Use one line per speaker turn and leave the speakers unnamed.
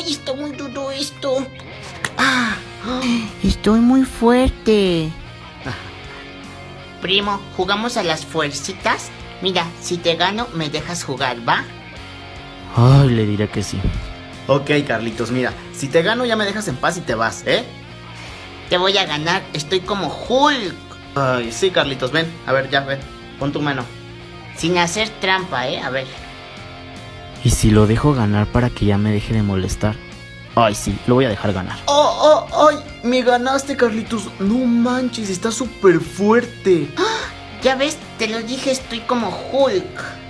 ¡Ay, está muy duro esto!
Estoy muy fuerte.
Primo, ¿jugamos a las fuercitas? Mira, si te gano, me dejas jugar, ¿va?
Ay, le diré que sí.
Ok, Carlitos, mira, si te gano ya me dejas en paz y te vas, ¿eh?
Te voy a ganar, estoy como Hulk.
Ay, sí, Carlitos, ven, a ver, ya, ven, pon tu mano.
Sin hacer trampa, a ver.
¿Y si lo dejo ganar para que ya me deje de molestar? Ay, sí, lo voy a dejar ganar.
¡Ay! Me ganaste, Carlitos. No manches, está súper fuerte.
Ya ves, te lo dije, estoy como Hulk.